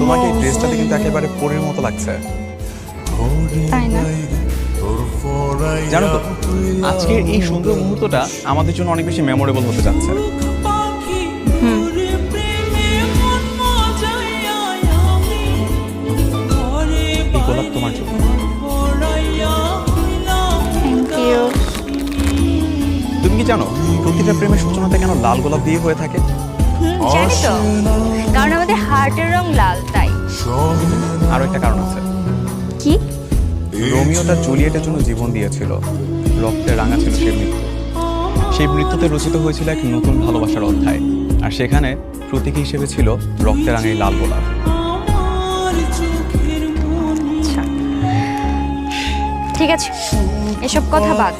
তোমাকে এই ড্রেসটাতে কিন্তু একেবারে পরীর মতো লাগছে। তাই না? জানো তো, আজকের এই সুন্দর মুহূর্তটা আমাদের জন্য অনেক বেশি মেমোরেবল হতে যাচ্ছে। এই গোলাপ তোমার জন্য। Thank you. তুমি কি জানো প্রতিটা প্রেমের সূচনাতে কেন লাল গোলাপ দিয়ে হয়ে থাকে? জানি তো, কারণ আমাদের হার্টের রং লাল, তাই। আরো একটা কারণ আছে। কি? রোমিও তার জুলিয়েটের জন্য জীবন দিয়েছিল, রক্তে রাঙা ছিল সেই মৃত্যু। সেই মৃত্যুতে রচিত হয়েছিল এক নতুন ভালোবাসার অধ্যায়, আর সেখানে প্রতীক হিসেবে ছিল রক্তে রাঙা এই লাল গোলাপ। আচ্ছা, ঠিক আছে, এসব কথা বাদ।